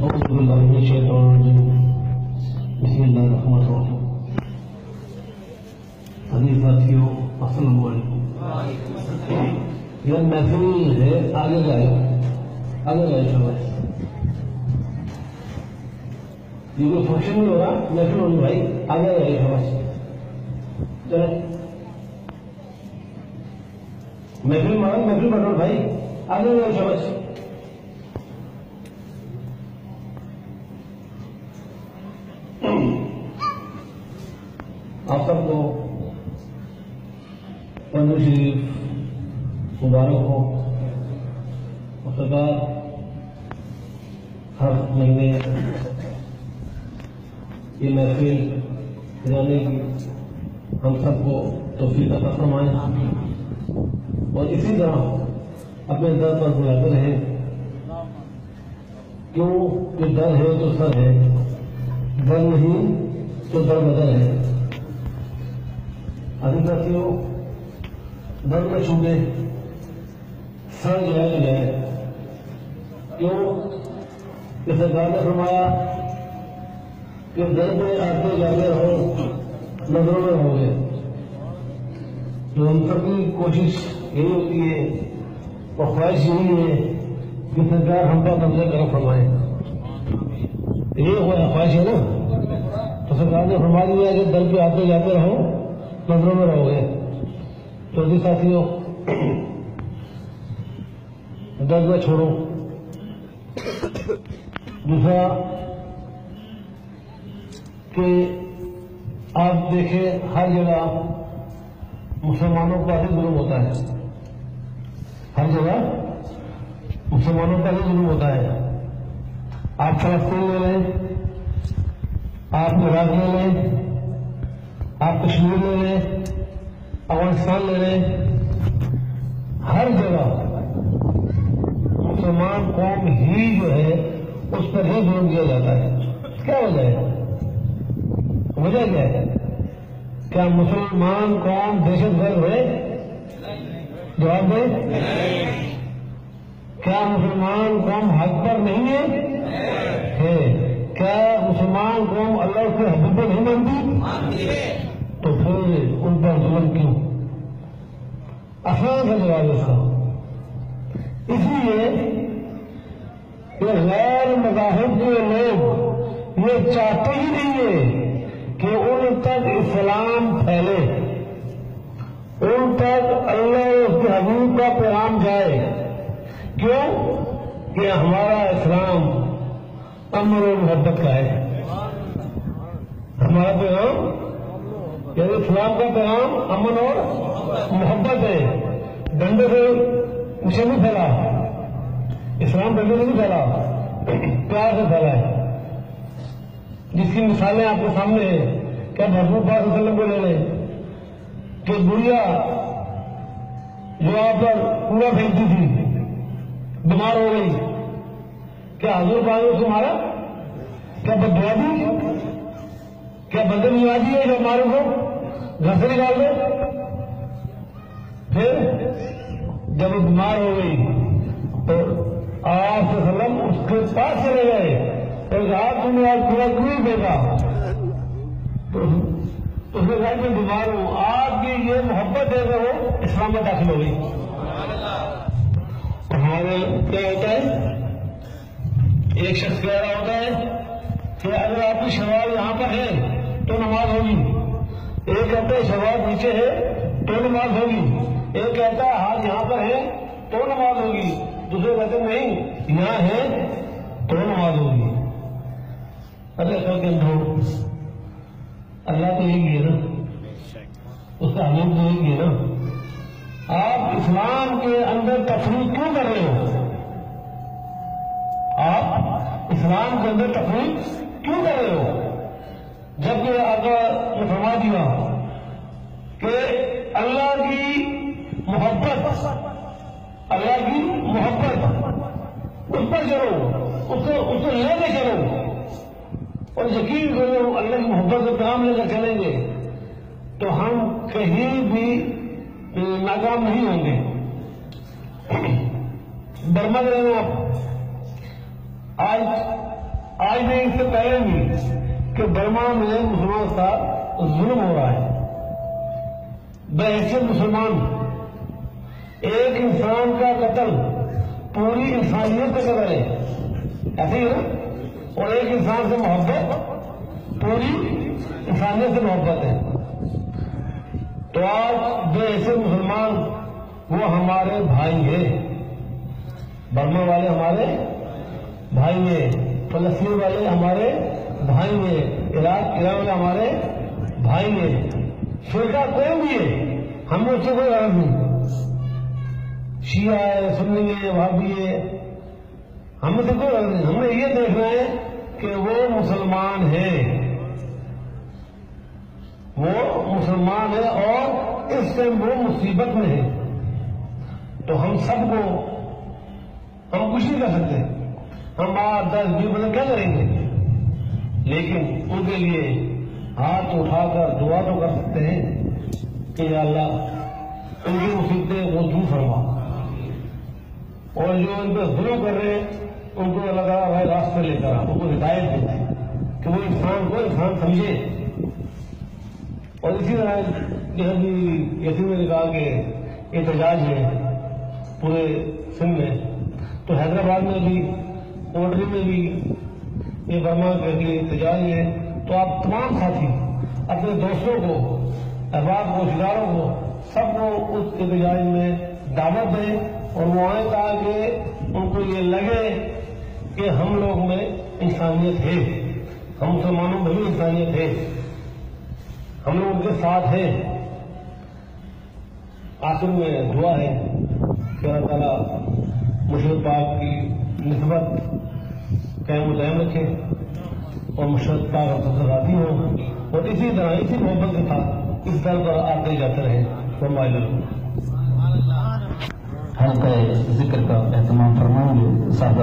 أعوذ بالله من الشيطان الرجيم. بسم الله الرحمن الرحيم. حضرت ساتھیوں السلام علیکم. یہ محفل ہے آگے جائے شباب. یہ کوئی فنکشن نہیں ہو رہا, محفل ہونی بھائی, آگے جائے شباب. چلے محفل مارا, محفل بٹھو بھائی, آگے جائے شباب. آپ سب کو پندرہ شریف مبارک ہو. سرکار ہر مہینے یہ محفل سجانے کی ہم سب کو توفیق عطا فرمائیں اور اسی طرح اپنے در پر بلاتے رہیں. کیوں کہ در ہے تو سر ہے, در نہیں تو در بدر ہے. حضرت ساتھیوں در میں چھوٹے سر جائے تو جائے. کیوں کہ سرکار نے فرمایا کہ در پہ آتے جاتے رہو, نظروں میں رہو گے. تو ہم سب کی کوشش یہی ہوتی ہے اور خواہش یہی ہے کہ سرکار ہم پر قبضہ کرم فرمائے. یہ خواہش ہے نا. تو سرکار نے فرما دیا کہ در پہ آتے جاتے رہو, نظروں میں رہو گے. تو جی ساتھیوں درد میں چھوڑو. دوسرا کہ آپ دیکھیں ہر جگہ مسلمانوں پر ہی ظلم ہوتا ہے. ہر جگہ مسلمانوں پر ہی ظلم ہوتا ہے. آپ فلسطین لے لیں, آپ عراق لے لیں, آپ کشمیر لے لیں, افغانستان لے لیں, ہر جگہ مسلمان قوم ہی جو ہے اس پر ہی ظلم کیا جاتا ہے. کیا وجہ ہے؟ وجہ کیا ہے؟ کیا مسلمان قوم دہشت گرد ہے؟ جواب دیں. کیا مسلمان قوم حق پر نہیں ہے؟ کیا مسلمان قوم اللہ کے حدود پر نہیں مانتی؟ تو پھر ان پر ظلم کیوں؟ آسان سا جواب اس کا. اس لیے کہ غیر مذاہب کے لوگ یہ چاہتے ہی نہیں ہے کہ ان تک اسلام پھیلے, ان تک اللہ اور اس کے حبیب کا پیغام جائے. کیوں کہ ہمارا اسلام امن و محبت کا ہے. ہمارا پیغام یعنی اسلام کا پیغام امن اور محبت ہے. ڈنڈے سے اسے نہیں پھیلا, اسلام ڈنڈے سے نہیں پھیلا, پیار سے پھیلا ہے. جس کی مثالیں آپ کے سامنے ہیں. کیا محبوب پاک صلی اللہ علیہ وسلم کو لے لیں کہ بڑھیا جو آپ پر پورا پھینکتی تھی بیمار ہو گئی, کیا حضور پاک نے اسے مارا؟ کیا بددعا دی؟ کیا بدنیازی ہے جو ہمارے کو گھر سے نکال دے؟ پھر جب وہ بیمار ہو گئی تو آپ صلی اللہ علیہ وسلم اس کے پاس چلے گئے اور آپ تم نے آج پورا کیوں دیکھا؟ تو اس کے ساتھ میں بیمار ہوں, آپ کی یہ محبت ہے کہ وہ اسلام میں داخل ہو گئی. ہمارے کیا ہوتا ہے, ایک شخص کہہ رہا ہوتا ہے کہ اگر آپ کی شلوار یہاں پر ہے تو نماز ہوگی. ایک کہتا ہے شلوار نیچے ہے تو نماز ہوگی. ایک کہتا ہے ہاتھ یہاں پر ہے تو نماز ہوگی. دوسرے کہتے ہیں نہیں یہاں ہے تو نماز ہوگی. ارے اصل کے اندر اللہ تو یہی ہے نا, اس کا حمید تو یہی ہے نا. آپ اسلام کے اندر تفریق کیوں کر رہے ہو؟ آپ اسلام کے اندر تفریق کیوں کر رہے ہو جبکہ آقا نے فرما دیا کہ اللہ کی محبت اس پر چلو, اس کو لے کے چلو اور یقین کرو اللہ کی محبت کا پیغام لے کر چلیں گے تو ہم کہیں بھی ناکام نہیں ہوں گے. برما رہے ہیں آپ. آج چیلنج بھی کہ برما میں مسلمان کا ظلم ہو رہا ہے. بحیثیت مسلمان ایک انسان کا قتل پوری انسانیت کا قتل ہے، ایسے ہی نا. اور ایک انسان سے محبت پوری انسانیت سے محبت ہے. تو آج بحیثیت مسلمان وہ ہمارے بھائی ہیں. برما والے ہمارے بھائی ہیں، فلسطین والے ہمارے بھائی ہیں، عراق ایران والے ہمارے بھائی ہیں. فرقہ کوئی بھی ہے، ہم نے اس سے کوئی غرض نہیں. شیعہ ہے، سنی ہے، وہابی ہے، ہم سے کوئی غرض نہیں. ہم نے یہ دیکھنا ہے کہ وہ مسلمان ہے، وہ مسلمان ہے اور اس ٹائم وہ مصیبت میں ہے. تو ہم سب کو ہم کچھ نہیں کر سکتے. ہم 8 10 20 بندے کیا کریں گے؟ لیکن ان کے لیے ہاتھ اٹھا کر دعا تو کر سکتے ہیں کہ یا اللہ ان کی مصیبتیں وہ دور فرما، اور جو ان پہ ظلم کر رہے ہیں ان کو اللہ تعالیٰ بھائی راستے لے کر ان کو ہدایت دے کہ وہ انسان کو انسان سمجھے. اور اسی طرح جیسے میں نے کہا کہ احتجاج ہے پورے سندھ میں، تو حیدرآباد میں بھی، کوٹری میں بھی یہ برما کے لیے احتجاج ہے. تو آپ تمام ساتھی اپنے دوستوں کو، احباب کو، رشتہ داروں کو، سب کو اس احتجاج میں دعوت دیں اور وہ آئیں تاکہ ان کو یہ لگے کہ ہم لوگ میں انسانیت ہے، ہم مسلمانوں میں بھی انسانیت ہے، ہم لوگ ان کے ساتھ ہیں. آخر میں دعا ہے کہ اللہ تعالیٰ مشرق پاک کی نسبت قائم و دائم رکھے اور مشرق پاک اب راضی ہو، اور اسی طرح اسی محبت کے ساتھ اس در پر آتے جاتے رہے. حلقہ ذکر کا اہتمام فرمائیں گے صاحب.